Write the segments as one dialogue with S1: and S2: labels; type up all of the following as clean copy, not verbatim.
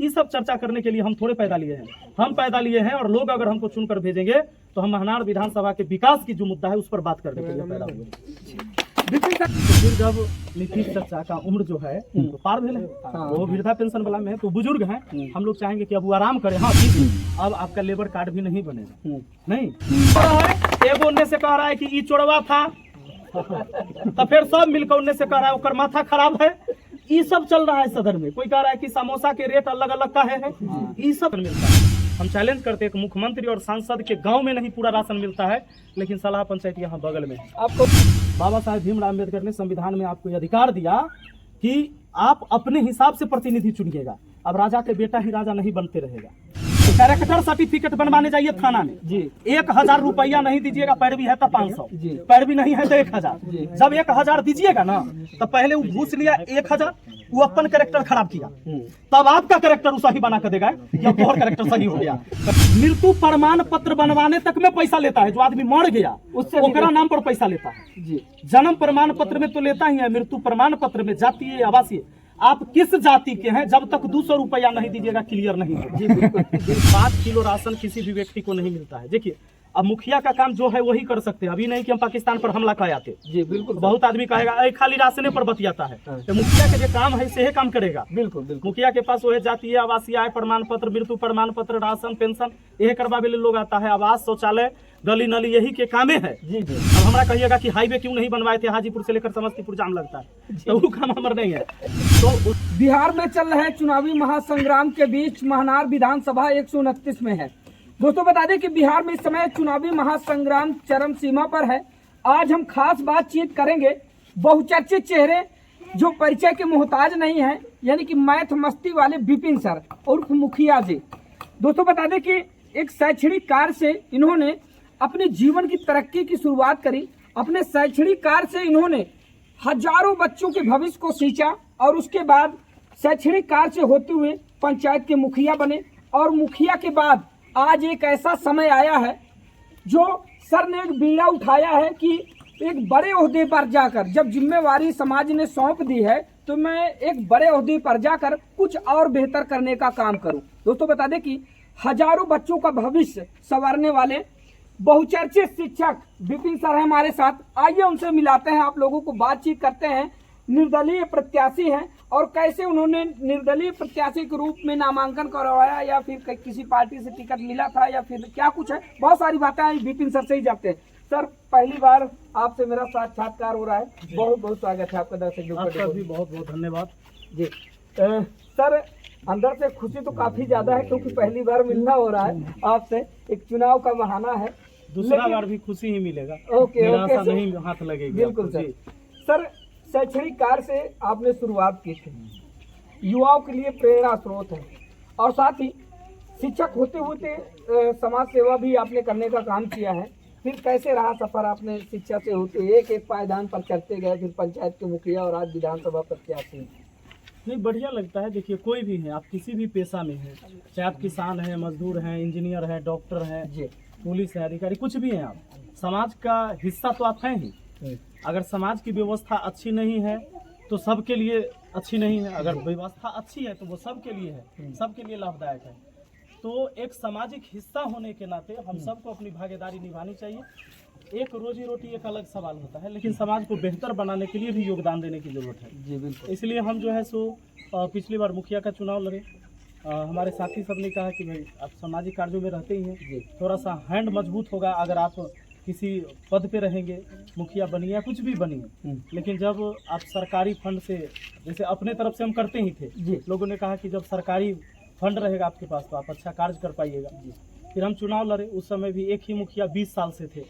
S1: ये सब चर्चा करने के लिए हम थोड़े पैदा लिए हैं, हम पैदा लिए हैं और लोग अगर हमको चुनकर भेजेंगे तो हम महनार विधानसभा के विकास की जो मुद्दा है उस पर बात करने के लिए पैदा हुए। तो फिर जब नीतीश चाचा का उम्र जो है तो पार भेल है, वो वृद्धा पेंशन वाला में है तो बुजुर्ग हैं, हम लोग चाहेंगे कि अब वो आराम करें। हाँ ठीक है, अब आपका लेबर कार्ड भी नहीं बनेगा, नहीं एगो उनने से कह रहा है कि ई चोरवा था, तो फिर सब मिलकर उनने से कह रहा है ओकर माथा खराब है। ये सब चल रहा है सदन में, कोई कह रहा है कि समोसा के रेट अलग अलग का है, ये सब मिलता है। हम चैलेंज करते हैं कि मुख्यमंत्री और सांसद के गांव में नहीं पूरा राशन मिलता है, लेकिन सलाह पंचायत यहाँ बगल में है। आपको बाबा साहेब भीमराव अम्बेडकर ने संविधान में आपको अधिकार दिया कि आप अपने हिसाब से प्रतिनिधि चुनिएगा। अब राजा के बेटा ही राजा नहीं बनते रहेगा। तो कैरेक्टर सर्टिफिकेट बनवाने जाइए थाना में जी, 1000 रुपया नहीं दीजिएगा, पैरवी है तो 500, पैरवी नहीं है तो 1000। जब 1000 दीजिएगा ना तो पहले वो घूस लिया 1000, वो अपन कैरेक्टर खराब किया, तब आपका कैरेक्टर सही बना कर देगा या और कैरेक्टर सही हो गया। मृत्यु प्रमाण पत्र बनवाने तक में पैसा लेता है, जो आदमी मर गया उससे ओकरा नाम पर पैसा लेता है जी। जन्म प्रमाण पत्र में तो लेता ही है, मृत्यु प्रमाण पत्र में जातीय आवासीय आप किस जाति के हैं जब तक 200 रुपया नहीं दीजिएगा क्लियर नहीं होगा। 5 किलो राशन किसी भी व्यक्ति को नहीं मिलता है। देखिए अब मुखिया का काम जो है वही कर सकते हैं, अभी नहीं कि हम पाकिस्तान पर हमला कर आते जी। बिल्कुल, बहुत आदमी कहेगा खाली राशने पर बतियाता है, तो मुखिया के जो काम है से काम करेगा। बिल्कुल बिल्कुल, मुखिया के पास वही जातीय आवासीय आय प्रमाण पत्र, मृत्यु प्रमाण पत्र, राशन पेंशन यही करवावे लोग आता है, आवास शौचालय गली नली यही के कामे है जी जी। अब हमारा कहिएगा कि हाईवे क्यों नहीं बनवाए थे, हाजीपुर से लेकर समस्तीपुर जाम लगता है, तो वो काम हमारा नहीं है। तो
S2: बिहार में चल रहे चुनावी महासंग्राम के बीच महनार विधानसभा 129 में है। दोस्तों बता दें कि बिहार में इस समय चुनावी महासंग्राम चरम सीमा पर है। आज हम खास बातचीत करेंगे बहुचर्चित चेहरे जो परिचय के मोहताज नहीं है, यानी कि मैथ मस्ती वाले विपिन सर उर्फ मुखिया जी। दोस्तों बता दें कि एक शैक्षणिक कार्य से इन्होंने अपने जीवन की तरक्की की शुरुआत करी। अपने शैक्षणिक कार्य से इन्होंने हजारों बच्चों के भविष्य को सींचा और उसके बाद शैक्षणिक कार्य से होते हुए पंचायत के मुखिया बने। और मुखिया के बाद आज एक ऐसा समय आया है जो सर ने एक बीड़ा उठाया है कि एक बड़े ओहदे पर जाकर, जब जिम्मेवारी समाज ने सौंप दी है तो मैं एक बड़े ओहदे पर जाकर कुछ और बेहतर करने का काम करूं। दोस्तों बता दें कि हजारों बच्चों का भविष्य संवारने वाले बहुचर्चित शिक्षक विपिन सर है हमारे साथ। आइए उनसे मिलाते हैं, आप लोगों को बातचीत करते हैं। निर्दलीय प्रत्याशी हैं और कैसे उन्होंने निर्दलीय प्रत्याशी के रूप में नामांकन करवाया या फिर किसी पार्टी से टिकट मिला था या फिर क्या कुछ है, बहुत सारी बातें विपिन सर से ही जाते हैं। सर पहली बार आपसे मेरा साक्षात्कार हो रहा है, बहुत बहुत स्वागत है आपका दर्शक।
S1: आपका भी बहुत बहुत धन्यवाद
S2: जी। सर अंदर से खुशी तो काफी ज्यादा है क्योंकि पहली बार मिलना हो रहा है आपसे, एक चुनाव का बहाना है,
S1: दूसरा बार भी खुशी ही मिलेगा।
S2: ओके
S1: निराशा नहीं हाथ लगेगी।
S2: बिल्कुल सर। सर शैक्षणिक कार्य से आपने शुरुआत की थी, युवाओं के लिए प्रेरणा स्रोत है और साथ ही शिक्षक होते होते समाज सेवा भी आपने करने का काम किया है। फिर कैसे रहा सफर आपने शिक्षा से होते हुए एक एक पायदान पर चढ़ते गए, फिर पंचायत के मुखिया और आज विधानसभा प्रत्याशी?
S1: नहीं बढ़िया लगता है। देखिए कोई भी है, आप किसी भी पेशा में हैं, चाहे आप किसान हैं, मजदूर हैं, इंजीनियर हैं, डॉक्टर हैं, पुलिस है, अधिकारी, कुछ भी हैं, आप समाज का हिस्सा तो आप हैं ही। अगर समाज की व्यवस्था अच्छी नहीं है तो सबके लिए अच्छी नहीं है, अगर व्यवस्था अच्छी है तो वो सबके लिए है, सबके लिए लाभदायक है। तो एक सामाजिक हिस्सा होने के नाते हम सबको अपनी भागीदारी निभानी चाहिए। एक रोजी रोटी एक अलग सवाल होता है, लेकिन समाज को बेहतर बनाने के लिए भी योगदान देने की जरूरत है जी। बिल्कुल, इसलिए हम जो है सो पिछली बार मुखिया का चुनाव लड़े। हमारे साथी सब ने कहा कि भाई आप सामाजिक कार्यों में रहते ही हैं, थोड़ा सा हैंड मजबूत होगा अगर आप किसी पद पे रहेंगे, मुखिया बनिए या कुछ भी बनिए। लेकिन जब आप सरकारी फंड से, जैसे अपने तरफ से हम करते ही थे, लोगों ने कहा कि जब सरकारी फंड रहेगा आपके पास तो आप अच्छा कार्य कर पाइएगा। फिर हम चुनाव लड़े, उस समय भी एक ही मुखिया 20 साल से थे,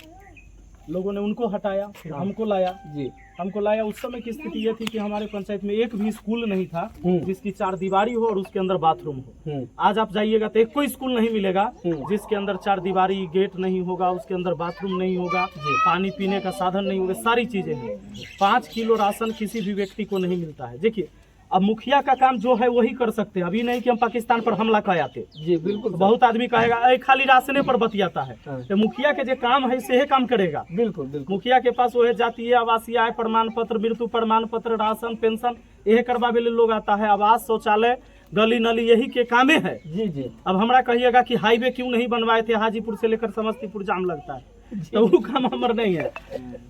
S1: लोगों ने उनको हटाया, फिर हमको लाया जी। हमको लाया, उस समय की स्थिति ये थी कि हमारे पंचायत में एक भी स्कूल नहीं था जिसकी 4 दीवारी हो और उसके अंदर बाथरूम हो। आज आप जाइएगा तो एक कोई स्कूल नहीं मिलेगा जिसके अंदर 4 दीवारी, गेट नहीं होगा, उसके अंदर बाथरूम नहीं होगा, पानी पीने का साधन नहीं होगा, सारी चीजें हैं। 5 किलो राशन किसी भी व्यक्ति को नहीं मिलता है। देखिए अब मुखिया का काम जो है वही कर सकते हैं, अभी नहीं कि हम पाकिस्तान पर हमला कर आते जी। बिल्कुल, बहुत आदमी कहेगा खाली राशने पर बतियाता है, तो मुखिया के जो काम है से काम करेगा। बिल्कुल बिल्कुल, मुखिया के पास वही जातीय आवासीय आय प्रमाण पत्र, मृत्यु प्रमाण पत्र, राशन पेंशन यही करवावे लोग आता है, आवास शौचालय गली नली यही के कामे है।
S2: जी जी।
S1: अब हमरा कहिएगा कि हाईवे क्यों नहीं बनवाए थे, हाजीपुर से लेकर समस्तीपुर जाम लगता है, तो वो काम हमारा नहीं है।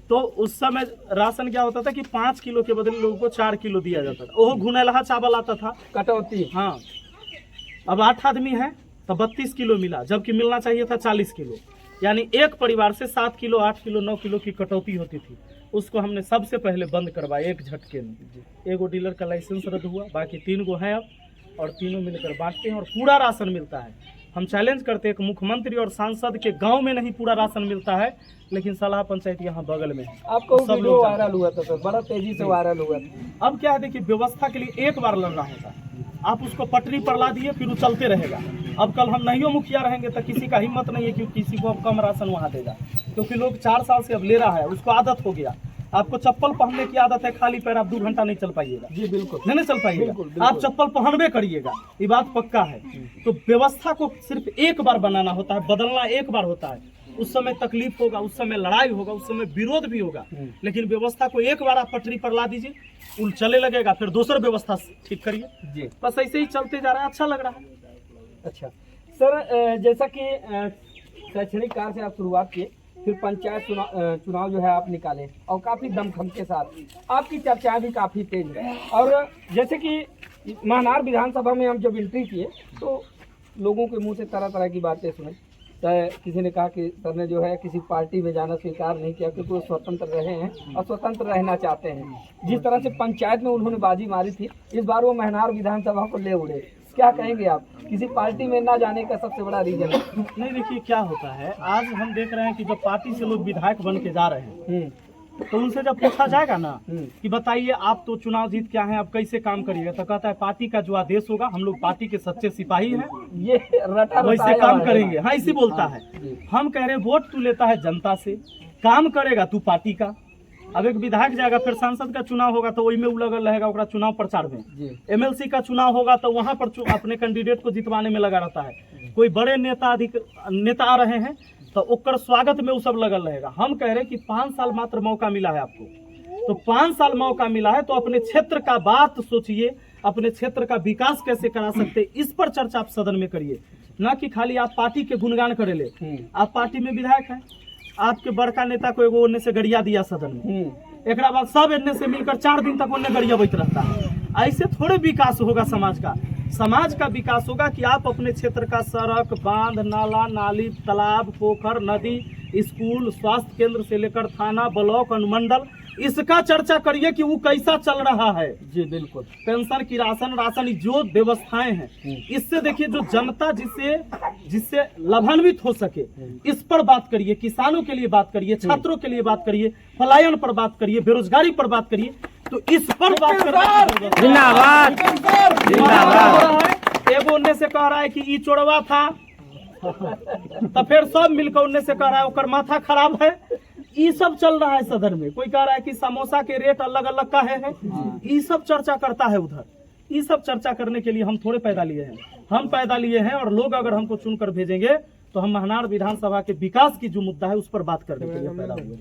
S1: तो उस समय राशन क्या होता था कि 5 किलो के बदले लोगों को 4 किलो दिया जाता था। ओहो घुनेलहा चावल आता था,
S2: कटौती।
S1: हाँ। अब 8 आदमी है तो 32 किलो मिला, जबकि मिलना चाहिए था 40 किलो। यानी एक परिवार से 7 किलो 8 किलो 9 किलो की कटौती होती थी। उसको हमने सबसे पहले बंद करवाया एक झटके में। एगो डीलर का लाइसेंस रद्द हुआ, बाकी 3 गो है अब, और तीनों मिलकर बांटते हैं और पूरा राशन मिलता है। हम चैलेंज करते हैं कि मुख्यमंत्री और सांसद के गांव में नहीं पूरा राशन मिलता है, लेकिन सलाह पंचायत यहाँ बगल में है।
S2: आपको
S1: सब
S2: वीडियो
S1: लोग
S2: वायरल हुआ था सर, बड़ा तेजी से वायरल हुआ था।
S1: अब क्या है, देखिए व्यवस्था के लिए एक बार लड़ना होता है। आप उसको पटरी पर ला दिए, फिर वो चलते रहेगा। अब कल हम नहीं मुखिया रहेंगे तो किसी का हिम्मत नहीं है कि किसी को अब कम राशन वहाँ देगा, क्योंकि लोग 4 साल से अब ले रहा है, उसको आदत हो गया। आपको चप्पल पहनने की आदत है, खाली पैर आप 2 घंटा नहीं चल पाइएगा।
S2: जी बिल्कुल
S1: नहीं चल पाइएगा,
S2: बिल्कुल।
S1: आप चप्पल पहनबे करिएगा, ये बात पक्का है। तो व्यवस्था को सिर्फ एक बार बनाना होता है, बदलना एक बार होता है। उस समय तकलीफ होगा, उस समय लड़ाई होगा, उस समय विरोध भी होगा, लेकिन व्यवस्था को एक बार आप पटरी पर ला दीजिए, उन चले लगेगा, फिर दूसरा व्यवस्था ठीक करिए।
S2: जी
S1: बस ऐसे ही चलते जा रहा है, अच्छा लग रहा है।
S2: अच्छा सर, जैसा कि शैक्षणिक कार्य से आप शुरुआत किए, फिर पंचायत चुनाव जो है आप निकाले और काफ़ी दमखम के साथ आपकी चर्चाएं भी काफ़ी तेज है। और जैसे कि महनार विधानसभा में हम जब एंट्री किए तो लोगों के मुंह से तरह तरह की बातें सुने। चाहे किसी ने कहा कि सर ने जो है किसी पार्टी में जाना स्वीकार नहीं किया क्योंकि वो स्वतंत्र रहे हैं और स्वतंत्र रहना चाहते हैं। जिस तरह से पंचायत में उन्होंने बाजी मारी थी, इस बार वो महनार विधानसभा को ले उड़े। क्या कहेंगे आप, किसी पार्टी में ना जाने का सबसे बड़ा रीजन?
S1: नहीं, देखिए क्या होता है, आज हम देख रहे हैं कि जब पार्टी से लोग विधायक बन के जा रहे हैं तो उनसे जब पूछा जाएगा ना कि बताइए आप तो चुनाव जीत के आए हैं, आप कैसे काम करिएगा, तो कहता है पार्टी का जो आदेश होगा, हम लोग पार्टी के सच्चे सिपाही हैं,
S2: ये रटा
S1: वैसे काम करेंगे। हाँ, इसी बोलता है। हम कह रहे हैं वोट तू लेता है जनता से, काम करेगा तू पार्टी का। अब एक विधायक जाएगा, फिर सांसद का चुनाव होगा तो वही में लगल रहेगा ओकरा चुनाव प्रचार में। एमएलसी का चुनाव होगा तो वहां पर अपने कैंडिडेट को जितवाने में लगा रहता है। कोई बड़े नेता आ रहे हैं तो ओकर स्वागत में वो सब लगल रहेगा। हम कह रहे हैं कि 5 साल मात्र मौका मिला है आपको, तो 5 साल मौका मिला है तो अपने क्षेत्र का बात सोचिए, अपने क्षेत्र का विकास कैसे करा सकते, इस पर चर्चा आप सदन में करिए, ना कि खाली आप पार्टी के गुणगान करे ले। आप पार्टी में विधायक हैं, आपके बड़का नेता को एगो ओने से गड़िया दिया सदन में, एक बाद सब एने से मिलकर 4 दिन तक ओने गड़िया बैठ रहता है। ऐसे थोड़े विकास होगा समाज का। समाज का विकास होगा कि आप अपने क्षेत्र का सड़क, बांध, नाला, नाली, तालाब, पोखर, नदी, स्कूल, स्वास्थ्य केंद्र से लेकर थाना, ब्लॉक, अनुमंडल, इसका चर्चा करिए कि वो कैसा चल रहा है।
S2: जी बिल्कुल।
S1: पेंशन की राशन जो व्यवस्थाएं हैं, इससे देखिए जो जनता जिससे लाभान्वित हो सके, इस पर बात करिए। किसानों के लिए बात करिए, छात्रों के लिए बात करिए, पलायन पर बात करिए, बेरोजगारी पर बात करिए। तो इस पर बात करिए।
S2: जिंदाबाद जिंदाबाद।
S1: एगो उनने से कह रहा है कि ई चोरवा था, तो फिर सब मिलकर उनने से कह रहा है ओकर माथा खराब है। ये सब चल रहा है सदन में। कोई कह रहा है कि समोसा के रेट अलग अलग का है। ये सब चर्चा करता है उधर। ये सब चर्चा करने के लिए हम थोड़े पैदा लिए हैं, हम पैदा लिए हैं। और लोग अगर हमको चुनकर भेजेंगे तो हम महनार विधानसभा के विकास की जो मुद्दा है उस पर बात करने के लिए पैदा हुए।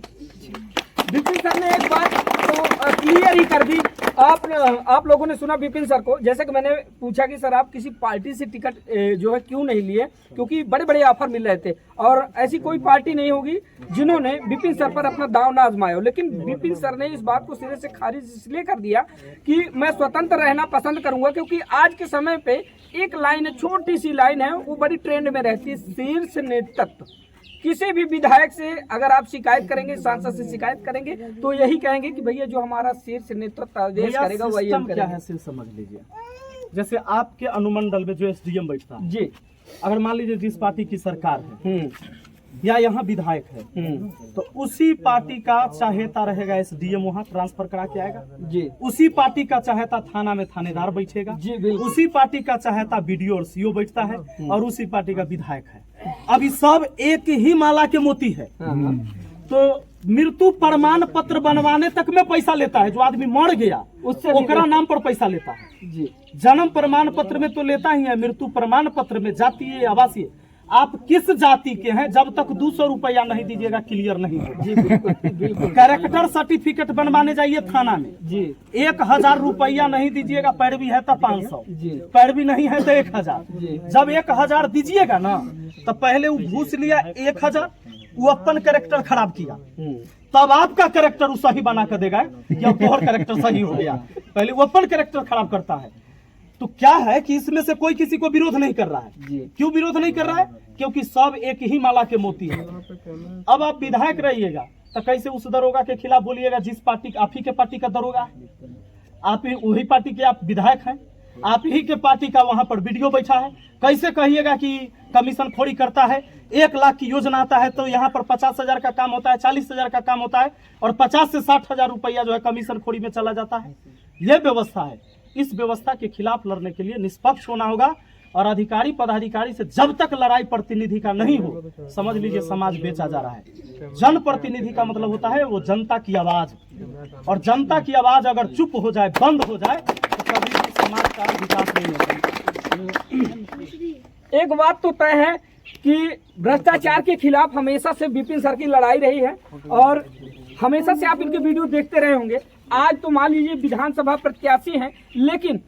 S2: विपिन सर ने एक बात तो क्लियर ही कर दी। आप लोगों ने सुना विपिन सर को, जैसे कि मैंने पूछा कि सर आप किसी पार्टी से टिकट जो है क्यों नहीं लिए, क्योंकि बड़े बड़े ऑफर मिल रहे थे और ऐसी कोई पार्टी नहीं होगी जिन्होंने विपिन सर पर अपना दांव ना आजमाया हो। लेकिन विपिन सर ने इस बात को सिरे से खारिज इसलिए कर दिया कि मैं स्वतंत्र रहना पसंद करूंगा, क्योंकि आज के समय पे एक लाइन है, छोटी सी लाइन है, वो बड़ी ट्रेंड में रहती है, शीर्ष नेतृत्व। किसी भी विधायक से अगर आप शिकायत करेंगे, सांसद से शिकायत करेंगे, तो यही कहेंगे कि भैया जो हमारा शीर्ष नेतृत्व आदेश करेगा वही हम
S1: क्या है सिर्फ समझ लीजिए। जैसे आपके अनुमंडल में जो एसडीएम बैठता है
S2: जी,
S1: अगर मान लीजिए जिस पार्टी की सरकार है या यहाँ विधायक है, तो उसी पार्टी का चाहेता रहेगा एसडीएम वहाँ ट्रांसफर करा के आएगा
S2: जी।
S1: उसी पार्टी का चाहेता थाना में थानेदार बैठेगा
S2: जी बिल्कुल।
S1: उसी पार्टी का चाहेता बीडीओ और सीओ बैठता है और उसी पार्टी का विधायक है। अभी सब एक ही माला के मोती है। तो मृत्यु प्रमाण पत्र बनवाने तक में पैसा लेता है। जो आदमी मर गया उससे ओकरा नाम पर पैसा लेता है जी। जन्म प्रमाण पत्र में तो लेता ही है, मृत्यु प्रमाण पत्र में, जातीय आवासीय। आप किस जाति के हैं, जब तक 200 रुपया नहीं दीजिएगा क्लियर नहीं होगा।
S2: जी बिल्कुल।
S1: कैरेक्टर सर्टिफिकेट बनवाने जाइए थाना में
S2: जी
S1: 1000 रुपया नहीं दीजिएगा, पैरवी है तो 500,
S2: जी
S1: पैरवी नहीं है तो 1000।
S2: जी
S1: जब 1000 दीजिएगा ना तो पहले वो घूस लिया 1000, वो अपन कैरेक्टर खराब किया, तब आपका कैरेक्टर वो सही बना कर देगा कि अब तोहर कैरेक्टर सही हो गया। पहले वो अपन कैरेक्टर खराब करता है। तो क्या है कि इसमें से कोई किसी को विरोध नहीं कर रहा है।
S2: जी
S1: क्यों विरोध नहीं कर रहा है? क्योंकि सब एक ही माला के मोती है। अब आप विधायक रहिएगा तो कैसे उस दरोगा के खिलाफ बोलिएगा जिस पार्टी, आप ही के पार्टी का दरोगा है, आप ही वही पार्टी के आप विधायक हैं, आप ही के पार्टी का वहां पर वीडियो बैठा है। कैसे कहिएगा कि कमीशन खोरी करता है? 1 लाख की योजना आता है तो यहाँ पर 50,000 का काम होता है, 40,000 का काम होता है और 50 से 60,000 रुपया जो है कमीशन खोरी में चला जाता है। यह व्यवस्था है। इस व्यवस्था के खिलाफ लड़ने के लिए निष्पक्ष होना होगा और अधिकारी पदाधिकारी से जब तक लड़ाई प्रतिनिधि का नहीं हो, समझ लीजिए समाज बेचा जा रहा है। जन प्रतिनिधि का मतलब होता है वो जनता की आवाज, और जनता की आवाज अगर चुप हो जाए, बंद हो जाए तो कभी भी समाज का विकास नहीं होगा।
S2: एक बात तो तय है कि भ्रष्टाचार के खिलाफ हमेशा से विपिन सर की लड़ाई रही है और हमेशा से आप इनके वीडियो देखते रहे होंगे। आज तो मान लीजिए विधानसभा प्रत्याशी हैं, लेकिन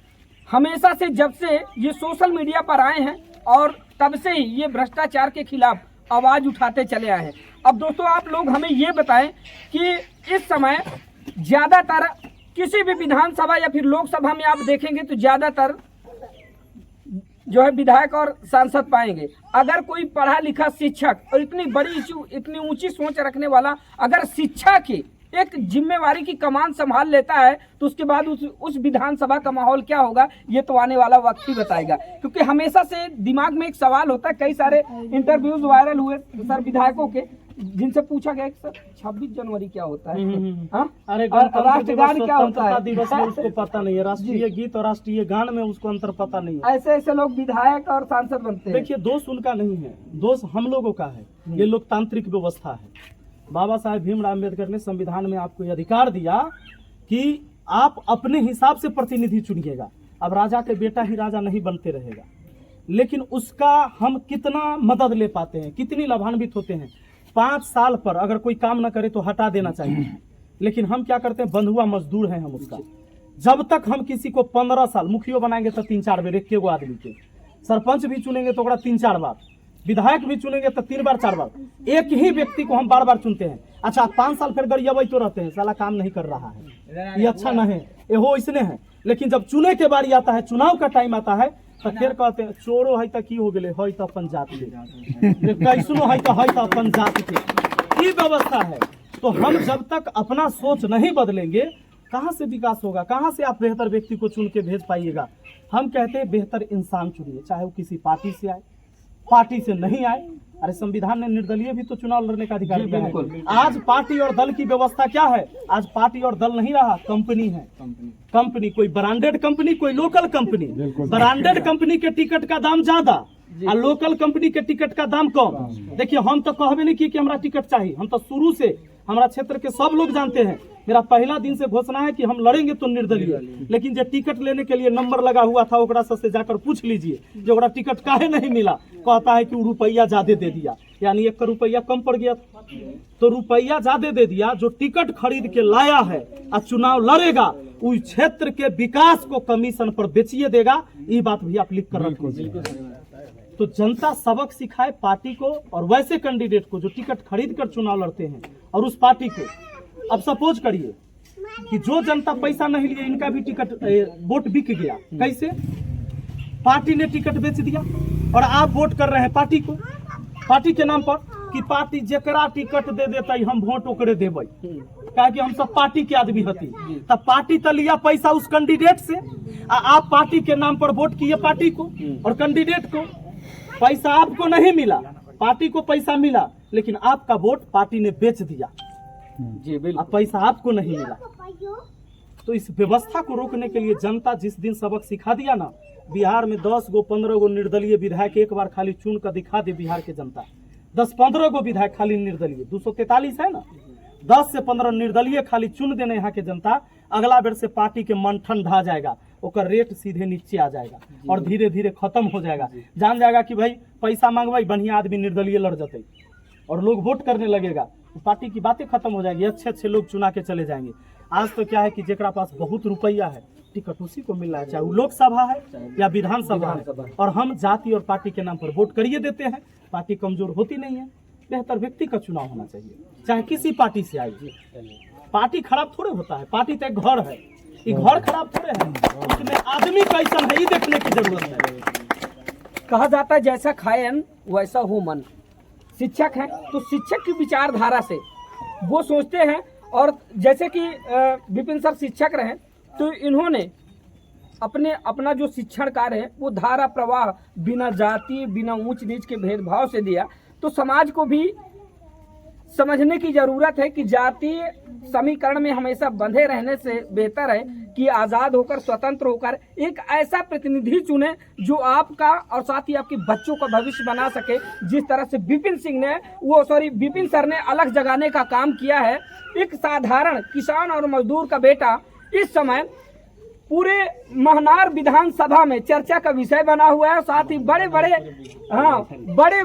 S2: हमेशा से जब से ये सोशल मीडिया पर आए हैं और तब से ही ये भ्रष्टाचार के खिलाफ आवाज उठाते चले आए हैं। अब दोस्तों आप लोग हमें ये बताएं कि इस समय ज्यादातर किसी भी विधानसभा या फिर लोकसभा में आप देखेंगे तो ज्यादातर जो है विधायक और सांसद पाएंगे। अगर कोई पढ़ा लिखा शिक्षक और इतनी बड़ी इतनी ऊंची सोच रखने वाला अगर शिक्षा की एक जिम्मेवारी की कमान संभाल लेता है तो उसके बाद उस विधानसभा का माहौल क्या होगा ये तो आने वाला वक्त ही बताएगा। क्योंकि हमेशा से दिमाग में एक सवाल होता है, कई सारे इंटरव्यूज वायरल हुए सर विधायकों के, जिनसे पूछा गया कि सर 26 जनवरी क्या होता है,
S1: अरे
S2: राष्ट्रगान क्या होता है,
S1: दिवस में उसको पता नहीं है, राष्ट्रीय गीत और राष्ट्रीय गान में उसको अंतर पता नहीं है।
S2: ऐसे ऐसे लोग विधायक और सांसद बनते हैं।
S1: देखिए दोष उनका नहीं है, दोष हम लोगों का है। ये लोकतांत्रिक व्यवस्था है। बाबा साहेब भीमराव अम्बेडकर ने संविधान में आपको ये अधिकार दिया कि आप अपने हिसाब से प्रतिनिधि चुनिएगा। अब राजा के बेटा ही राजा नहीं बनते रहेगा, लेकिन उसका हम कितना मदद ले पाते हैं, कितनी लाभान्वित होते हैं। 5 साल पर अगर कोई काम न करे तो हटा देना चाहिए, लेकिन हम क्या करते हैं, बंधुआ मजदूर हैं हम उसका। जब तक हम किसी को 15 साल मुखियो बनाएंगे तो 3-4 बार, एक आदमी के सरपंच भी चुनेंगे तो 3-4 बार, विधायक भी चुनेंगे तो 3 बार 4 बार, एक ही व्यक्ति को हम बार बार चुनते हैं। अच्छा 5 साल फिर गरियाबाई तो रहते हैं, साला काम नहीं कर रहा है, ये अच्छा नहीं है, ये हो इसने है। लेकिन जब चुने के बारी आता है, चुनाव का टाइम आता है तो फिर कहते हैं चोरो है तो की हो गए, है तो अपन जात के, कैसनो है तो अपन जात के। ये व्यवस्था है। तो हम जब तक अपना सोच नहीं बदलेंगे कहाँ से विकास होगा, कहाँ से आप बेहतर व्यक्ति को चुन के भेज पाइएगा। हम कहते हैं बेहतर इंसान चुनिए, चाहे वो किसी पार्टी से आए, पार्टी से नहीं आए। अरे संविधान ने निर्दलीय भी तो चुनाव लड़ने का अधिकार दिया है। आज पार्टी और दल की व्यवस्था क्या है, आज पार्टी और दल नहीं रहा, कंपनी है। कंपनी, कोई ब्रांडेड कंपनी, कोई लोकल कंपनी। ब्रांडेड कंपनी के टिकट का दाम ज्यादा और लोकल कंपनी के टिकट का दाम कम। देखिए हम तो कहबे नहीं किए कि हमारा टिकट चाहिए, हम तो शुरू से हमारा क्षेत्र के सब लोग जानते हैं, मेरा पहला दिन से घोषणा है कि हम लड़ेंगे तो निर्दलीय। लेकिन जो टिकट लेने के लिए नंबर लगा हुआ था ओकरा से जाकर पूछ लीजिए जो ओकरा टिकट काहे नहीं मिला, कहता है कि वो रुपया ज्यादा दे दिया, यानी 1 रुपया कम पड़ गया। तो रुपया ज्यादा दे दिया, जो टिकट खरीद के लाया है और चुनाव लड़ेगा उस क्षेत्र के विकास को कमीशन पर बेचिए देगा। ये बात भी आप लिख कर रखिए। तो जनता सबक सिखाए पार्टी को और वैसे कैंडिडेट को जो टिकट खरीद कर चुनाव लड़ते हैं और उस पार्टी को। अब सपोज करिए कि जो जनता पैसा नहीं लिए, इनका भी टिकट वोट बिक गया। कैसे? पार्टी ने टिकट बेच दिया और आप वोट कर रहे हैं पार्टी को, पार्टी के नाम पर कि पार्टी जेकरा टिकट दे देता है हम वोट ओकरे देवे, क्या कि हम सब पार्टी के आदमी हती। तब पार्टी तो लिया पैसा उस कैंडिडेट से, आप पार्टी के नाम पर वोट किए पार्टी को और कैंडिडेट को। पैसा आपको नहीं मिला, पार्टी को पैसा मिला, लेकिन आपका वोट पार्टी ने बेच दिया जी, बिल्कुल। पैसा आपको नहीं मिला। तो इस व्यवस्था को रोकने के लिए जनता जिस दिन सबक सिखा दिया ना, बिहार में 10 गो 15 गो निर्दलीय विधायक एक बार खाली चुन कर दिखा दे। बिहार के जनता 10-15 गो विधायक खाली निर्दलीय, 243 है ना, 10 से 15 निर्दलीय खाली चुन देने यहाँ के जनता, अगला बेर से पार्टी के मंथन ढा जाएगा। ओकर रेट सीधे नीचे आ जाएगा और धीरे धीरे खत्म हो जाएगा। जान जाएगा कि भाई पैसा मांगवाई बढ़िया आदमी निर्दलीय लड़ जाते और लोग वोट करने लगेगा, पार्टी की बातें खत्म हो जाएंगी, अच्छे अच्छे लोग चुना के चले जाएंगे। आज तो क्या है कि जेकरा पास बहुत रुपया है टिकट उसी को मिल रहा है, चाहे वो लोकसभा है या विधानसभा है, और हम जाति और पार्टी के नाम पर वोट करिए देते हैं। पार्टी कमजोर होती नहीं है, बेहतर व्यक्ति का चुनाव होना चाहिए, चाहे किसी पार्टी से आए। पार्टी खराब थोड़े होता है, पार्टी तो एक घर है, ये घर खराब थोड़े है, उसमें आदमी कैसा है ये देखने की जरूरत है।
S2: कहा जाता है जैसा खाएन वैसा हो मन। शिक्षक हैं तो शिक्षक की विचारधारा से वो सोचते हैं, और जैसे कि विपिन सर शिक्षक रहे तो इन्होंने अपना जो शिक्षण कार्य है वो धारा प्रवाह बिना जाति बिना ऊंच नीच के भेदभाव से दिया। तो समाज को भी समझने की जरूरत है कि जातीय समीकरण में हमेशा बंधे रहने से बेहतर है कि आज़ाद होकर स्वतंत्र होकर एक ऐसा प्रतिनिधि चुने जो आपका और साथ ही आपके बच्चों का भविष्य बना सके। जिस तरह से विपिन सर ने अलग जगाने का काम किया है। एक साधारण किसान और मजदूर का बेटा इस समय पूरे महनार विधानसभा में चर्चा का विषय बना हुआ है। साथ ही बड़े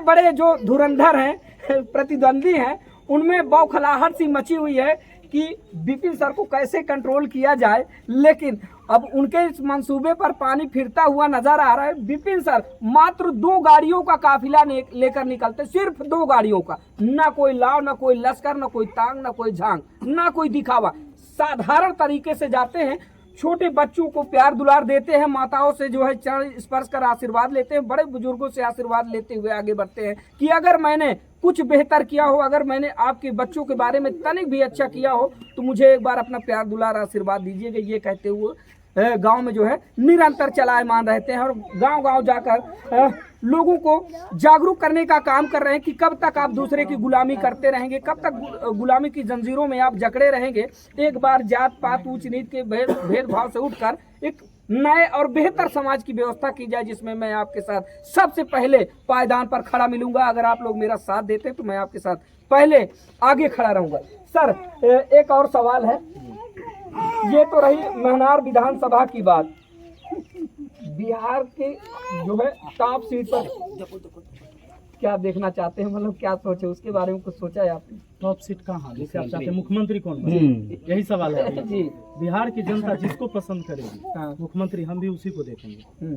S2: बड़े जो धुरंधर हैं प्रतिद्वंदी हैं उनमें बौखलाहट सी मची हुई है कि विपिन सर को कैसे कंट्रोल किया जाए। लेकिन अब उनके इस मंसूबे पर पानी फिरता हुआ नजर आ रहा है। विपिन सर मात्र 2 गाड़ियों का काफिला लेकर निकलते, सिर्फ 2 गाड़ियों का, ना कोई लाव, ना कोई लश्कर, ना कोई तांग, ना कोई झांग, ना कोई दिखावा। साधारण तरीके से जाते हैं, छोटे बच्चों को प्यार दुलार देते हैं, माताओं से जो है चरण स्पर्श कर आशीर्वाद लेते हैं, बड़े बुजुर्गों से आशीर्वाद लेते हुए आगे बढ़ते हैं कि अगर मैंने कुछ बेहतर किया हो, अगर मैंने आपके बच्चों के बारे में तनिक भी अच्छा किया हो तो मुझे एक बार अपना प्यार दुलार आशीर्वाद दीजिएगा। ये कहते हुए गांव में जो है निरंतर चलायमान रहते हैं और गांव-गांव जाकर लोगों को जागरूक करने का काम कर रहे हैं कि कब तक आप दूसरे की गुलामी करते रहेंगे, कब तक गुलामी की जंजीरों में आप जकड़े रहेंगे। एक बार जात पात ऊंच नीच के भेदभाव से उठकर एक नए और बेहतर समाज की व्यवस्था की जाए जिसमें मैं आपके साथ सबसे पहले पायदान पर खड़ा मिलूंगा। अगर आप लोग मेरा साथ देते तो मैं आपके साथ पहले आगे खड़ा रहूंगा। सर एक और सवाल है, ये तो रही महनार विधानसभा की बात। बिहार के जो है टॉप सीट पर क्या देखना चाहते हैं, मतलब क्या सोचे उसके बारे में कुछ सोचा है आपने?
S1: टॉप सीट कहाँ, जैसे आप चाहते हैं मुख्यमंत्री कौन बने, यही सवाल है
S2: जी।
S1: बिहार की जनता जिसको पसंद करेगी मुख्यमंत्री हम भी उसी को देखेंगे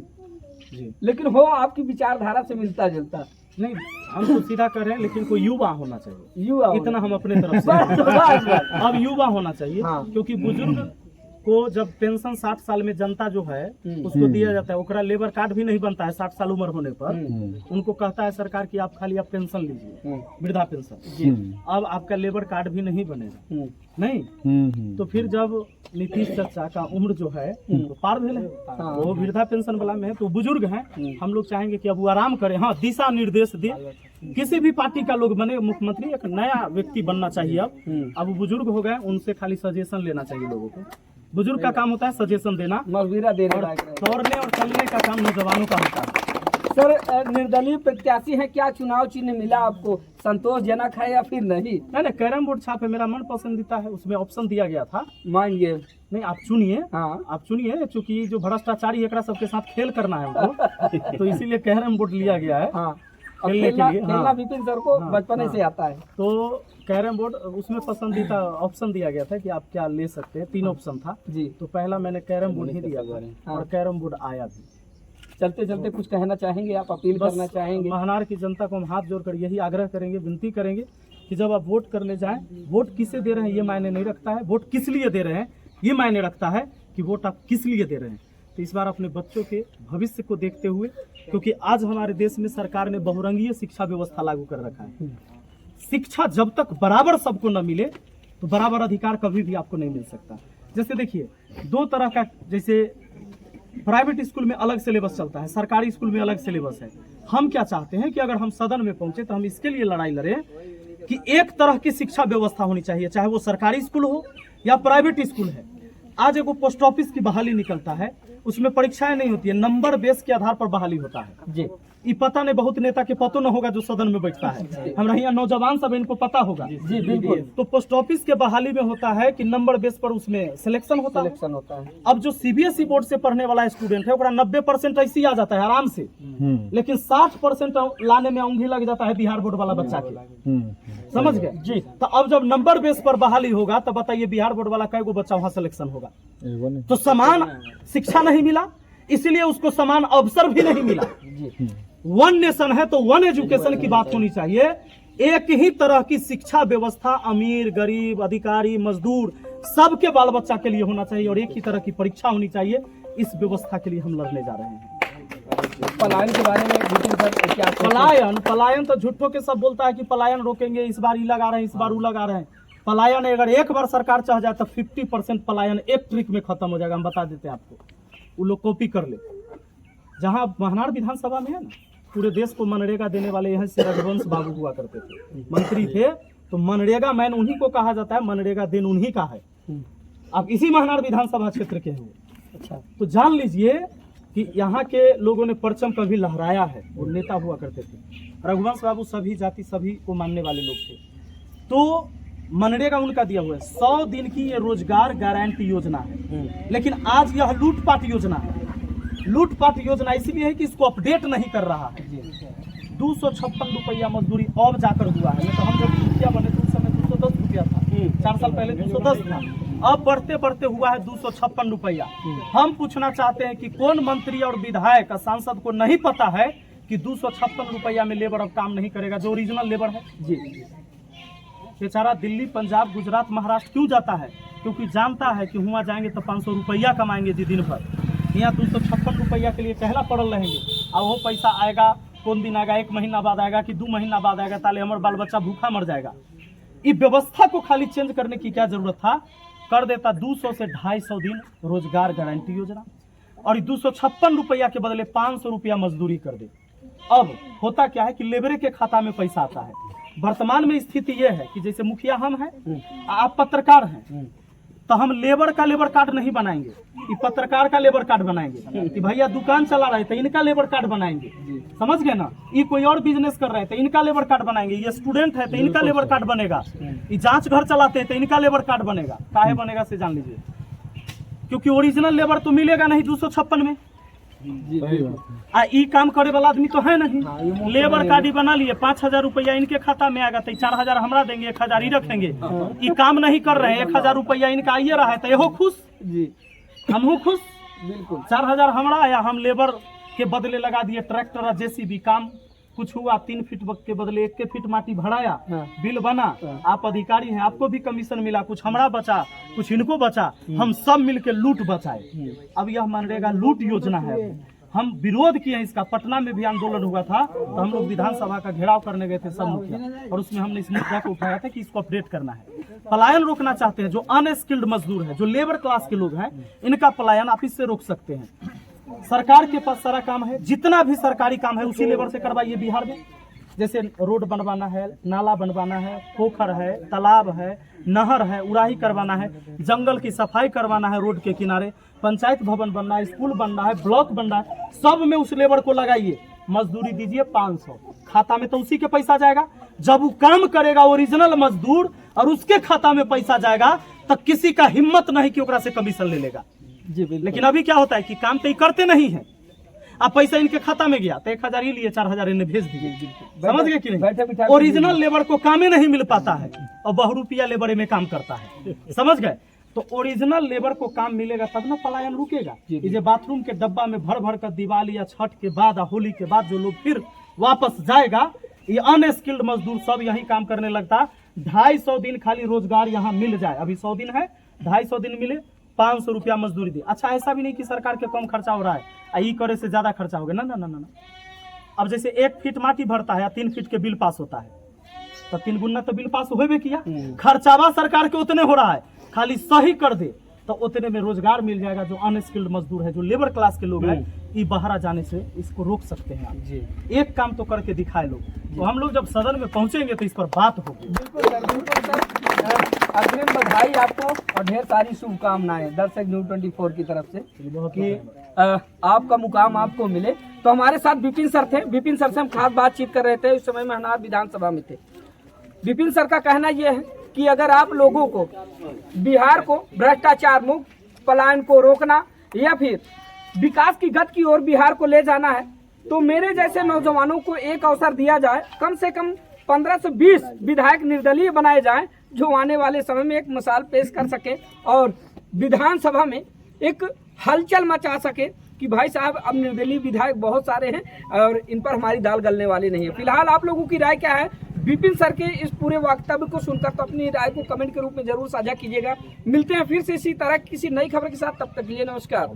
S1: जी।
S2: लेकिन हो आपकी विचारधारा से मिलता जुलता
S1: नहीं, हम तो सीधा कर रहे हैं, लेकिन कोई युवा होना चाहिए,
S2: युवा
S1: इतना हम अपने तरफ से अब युवा होना चाहिए। क्योंकि बुजुर्ग को जब पेंशन 60 साल में जनता जो है उसको दिया जाता है, ओकरा लेबर कार्ड भी नहीं बनता है 60 साल उम्र होने पर। उनको कहता है सरकार कि आप खाली आप पेंशन लीजिए, वृद्धा पेंशन। अब आपका लेबर कार्ड भी नहीं बनेगा, नहीं तो फिर जब नीतीश चाचा का उम्र जो है तो पार भेल है, वो वृद्धा पेंशन वाला में है, तो बुजुर्ग हैं। हम लोग चाहेंगे कि अब वो आराम करें, हाँ दिशा निर्देश दे, किसी भी पार्टी का लोग बने मुख्यमंत्री, एक नया व्यक्ति बनना चाहिए। अब बुजुर्ग हो गए, उनसे खाली सजेशन लेना चाहिए लोगों को। बुजुर्ग का काम होता है सजेशन देना,
S2: मशविरा देना,
S1: और दौड़ने और चलने का काम नौजवानों का होता है।
S2: सर निर्दलीय प्रत्याशी है, क्या चुनाव चिन्ह मिला आपको, संतोषजनक है या फिर नहीं?
S1: नहीं, कैरम बोर्ड छाप है, मेरा मन पसंदीदा है, उसमें ऑप्शन दिया गया था
S2: माइंड गेम।
S1: नहीं आप चुनिए,
S2: हाँ
S1: आप चुनिए, चूंकि जो भ्रष्टाचारी है सबके साथ खेल करना है उनको तो इसीलिए कैरम बोर्ड लिया गया है।
S2: हाँ
S1: खेलने के लिए।
S2: खेलना विपिन सर को बचपन से आता है,
S1: तो कैरम बोर्ड उसमें पसंदीदा ऑप्शन दिया गया था कि आप क्या ले सकते हैं, 3 ऑप्शन था
S2: जी।
S1: तो पहला मैंने कैरम बोर्ड ही दिया था और कैरम बोर्ड आया भी।
S2: चलते चलते कुछ कहना चाहेंगे आप, अपील करना चाहेंगे?
S1: महनार की जनता को हम हाथ जोड़कर यही आग्रह करेंगे, विनती करेंगे कि जब आप वोट करने जाएं, वोट किसे दे रहे हैं ये मायने नहीं रखता है, वोट किस लिए दे रहे हैं ये मायने रखता है कि वोट आप किस लिए दे रहे हैं। तो इस बार अपने बच्चों के भविष्य को देखते हुए, क्योंकि आज हमारे देश में सरकार ने बहुरंगीय शिक्षा व्यवस्था लागू कर रखा है। शिक्षा जब तक बराबर सबको न मिले तो बराबर अधिकार कभी भी आपको नहीं मिल सकता। जैसे देखिए 2 तरह का, जैसे प्राइवेट स्कूल में अलग सिलेबस चलता है, सरकारी स्कूल में अलग सिलेबस है। हम क्या चाहते हैं कि अगर हम सदन में पहुंचे तो हम इसके लिए लड़ाई लड़ें कि एक तरह की शिक्षा व्यवस्था होनी चाहिए, चाहे वो सरकारी स्कूल हो या प्राइवेट स्कूल है। आज एगो पोस्ट ऑफिस की बहाली निकलता है, उसमें परीक्षाएं नहीं होती है, नंबर बेस के आधार पर बहाली होता है
S2: जी
S1: ये पता नहीं, बहुत नेता के पतो न होगा जो सदन में बैठता है, हमारा यहाँ नौजवान सब इनको पता होगा।
S2: जी बिल्कुल।
S1: तो पोस्ट ऑफिस के बहाली में होता है कि नंबर बेस पर उसमें सिलेक्शन होता है। अब जो सीबीएसई बोर्ड से पढ़ने वाला स्टूडेंट है वो 90% ऐसे ही आ जाता है आराम से, लेकिन 60% लाने में उंगली लग जाता है बिहार बोर्ड वाला बच्चा के, समझ गए जी। तो अब जब नंबर बेस पर बहाली होगा तब बताइए बिहार बोर्ड वाला कई गो बच्चा वहां सिलेक्शन होगा। तो समान शिक्षा नहीं मिला, इसलिए उसको समान अवसर भी नहीं मिला। वन नेशन है तो वन एजुकेशन की बात होनी चाहिए, एक ही तरह की शिक्षा व्यवस्था अमीर गरीब अधिकारी मजदूर सबके बाल बच्चा के लिए होना चाहिए और एक ही तरह की परीक्षा होनी चाहिए। इस व्यवस्था के लिए हम लड़ने जा रहे हैं।
S2: पलायन के बारे में क्या?
S1: पलायन तो झूठों के सब बोलता है कि पलायन रोकेंगे, इस बार ये लगा रहे हैं, इस बार वो लगा रहे हैं। पलायन अगर एक बार सरकार चाह जाए तो 50% पलायन एक ट्रिक में खत्म हो जाएगा। हम बता देते हैं आपको, वो लोग कॉपी कर ले। जहाँ महनार विधानसभा में है ना, पूरे देश को मनरेगा देने वाले यहाँ से रघुवंश बाबू हुआ करते थे, मंत्री थे। तो मनरेगा मैन उन्हीं को कहा जाता है, मनरेगा दिन उन्हीं का है। आप इसी महनार विधानसभा क्षेत्र के हो। अच्छा, तो जान लीजिए कि यहाँ के लोगों ने परचम कभी लहराया है, वो नेता हुआ करते थे। रघुवंश बाबू सभी जाति सभी को मानने वाले लोग थे। तो मनरेगा उनका दिया हुआ है। 100 दिन की ये रोजगार गारंटी योजना है, लेकिन आज यह लूटपाट योजना है। लूटपाट योजना इसलिए है कि इसको अपडेट नहीं कर रहा है। 256 रुपया मजदूरी अब जाकर हुआ है, तो हम जब मुखिया बने तो उस समय 210 रुपया था, 4 साल पहले 210 था, अब बढ़ते बढ़ते हुआ है 256 रुपया। हम पूछना चाहते हैं कि कौन मंत्री और विधायक सांसद को नहीं पता है कि 256 रुपया में लेबर अब काम नहीं करेगा, जो ओरिजिनल लेबर है जी। बेचारा दिल्ली पंजाब गुजरात महाराष्ट्र क्यों जाता है? क्योंकि जानता है कि वहाँ जाएंगे तो 500 रुपया कमाएंगे जी दिन भर। यहाँ 256 रुपया के लिए कहला पड़ल रहेंगे, और वो पैसा आएगा कौन दिन आएगा? 1 महीना बाद आएगा कि 2 महीना बाद आएगा? ताले हमारे बाल बच्चा भूखा मर जाएगा। इस व्यवस्था को खाली चेंज करने की क्या जरूरत था? कर देता 200 से 250 दिन रोजगार गारंटी योजना, और 256 रुपया के बदले 500 रुपया मजदूरी कर दे। अब होता क्या है कि लेबरे के खाता में पैसा आता है। वर्तमान में स्थिति यह है कि जैसे मुखिया हम हैं, आप पत्रकार हैं, तो हम लेबर का लेबर कार्ड नहीं बनाएंगे, ये पत्रकार का लेबर कार्ड बनाएंगे। कि भैया दुकान चला रहे थे इनका लेबर कार्ड बनाएंगे, समझ गए ना? ये कोई और बिजनेस कर रहे थे इनका लेबर कार्ड बनाएंगे, ये स्टूडेंट है तो इनका लेबर कार्ड बनेगा, ये जांच घर चलाते हैं तो इनका लेबर कार्ड बनेगा। काहे बनेगा से जान लीजिए, क्योंकि ओरिजिनल लेबर तो मिलेगा नहीं 256 में। ई काम करे वाला आदमी तो है नहीं। लेबर कार्ड ही बना लिए, 5000 रुपया इनके खाता में आएगा तो 4000 हमरा देंगे, 1000 ही रखेंगे। ये काम नहीं कर रहे हैं, 1000 रुपया इनका आइए रहा है तो यहो खुश जी, हम खुश बिल्कुल। 4000 हमरा आया, हम लेबर के बदले लगा दिए ट्रैक्टर और जेसीबी, काम कुछ हुआ 3 फीट के बदले 1 फीट माटी भराया, बिल बना। आप अधिकारी हैं, आपको भी कमीशन मिला, कुछ हमरा बचा कुछ इनको बचा, हम सब मिलके लूट बचाए। अब यह मनरेगा लूट योजना है। हम विरोध किए इसका, पटना में भी आंदोलन हुआ था तो हम लोग विधानसभा का घेराव करने गए थे सब मुखिया, और उसमें हमने इस मुद्दा को उठाया था कि इसको अपडेट करना है। पलायन रोकना चाहते हैं, जो अनस्किल्ड मजदूर है, जो लेबर क्लास के लोग हैं, इनका पलायन आप इससे रोक सकते हैं। सरकार के पास सारा काम है, जितना भी सरकारी काम है उसी लेबर से करवाइए बिहार में। जैसे रोड बनवाना है, नाला बनवाना है, पोखर है, तालाब है, नहर है, उड़ाही करवाना है, जंगल की सफाई करवाना है, रोड के किनारे पंचायत भवन बनना है, स्कूल बनना है, ब्लॉक बनना है, सब में उस लेबर को लगाइए, मजदूरी दीजिए 500, खाता में तो उसी के पैसा जाएगा। जब वो काम करेगा ओरिजिनल मजदूर और उसके खाता में पैसा जाएगा तो किसी का हिम्मत नहीं कि ओकरा से कमीशन ले लेगा जी। लेकिन अभी क्या होता है कि काम तो करते नहीं है, अब पैसा इनके खाता में गया तो 1000 ही लिए, 4000 इन्हें भेज दिए, समझ गए कि नहीं? ओरिजिनल लेबर को काम ही नहीं मिल पाता है और बहुरुपया लेबर में काम करता है, समझ गए? तो ओरिजिनल लेबर को काम मिलेगा तब ना पलायन रुकेगा। ये बाथरूम के डब्बा में भर भर कर दिवाली या छठ के बाद होली के बाद जो लोग फिर वापस जाएगा, ये अनस्किल्ड मजदूर सब यही काम करने लगता। 250 दिन खाली रोजगार यहाँ मिल जाए, अभी 100 दिन है, 250 दिन मिले, 500 रुपया मजदूरी दी। अच्छा, ऐसा भी नहीं कि सरकार के कम खर्चा हो रहा है, ई करे से ज्यादा खर्चा हो गया, ना ना ना ना। अब जैसे 1 फीट माटी भरता है या 3 फीट के बिल पास होता है तो 3 गुना तो बिल पास होबे किया, खर्चावा सरकार के उतने हो रहा है, खाली सही कर दे तो उतने में रोजगार मिल जाएगा। जो अनस्किल्ड मजदूर है, जो लेबर क्लास के लोग हैं, ये बाहर जाने से इसको रोक सकते हैं आप जी। एक काम तो करके दिखाए लोग, तो हम लोग जब सदन में पहुंचेंगे तो इस पर बात होगी।
S2: बिल्कुल सर, बिल्कुल सर। अग्रिम बधाई आपको और ढेर सारी शुभकामनाएं दर्शक न्यूज़ 24 की तरफ से कि आपका मुकाम आपको मिले। तो हमारे साथ विपिन सर थे। विपिन सर से हम खास बातचीत कर रहे थे, उस समय महनार विधानसभा में थे। विपिन सर का कहना यह है कि अगर आप लोगों को बिहार को भ्रष्टाचार मुक्त, पलायन को रोकना या फिर विकास की गति की ओर बिहार को ले जाना है, तो मेरे जैसे नौजवानों को एक अवसर दिया जाए। कम से कम 15 से 20 विधायक निर्दलीय बनाए जाएं, जो आने वाले समय में एक मिसाल पेश कर सके और विधानसभा में एक हलचल मचा सके कि भाई साहब अब निर्दलीय विधायक बहुत सारे हैं और इन पर हमारी दाल गलने वाली नहीं है। फिलहाल आप लोगों की राय क्या है विपिन सर के इस पूरे वक्तव्य को सुनकर? तो अपनी राय को कमेंट के रूप में जरूर साझा कीजिएगा। मिलते हैं फिर से इसी तरह किसी नई खबर के साथ, तब तक के लिए नमस्कार।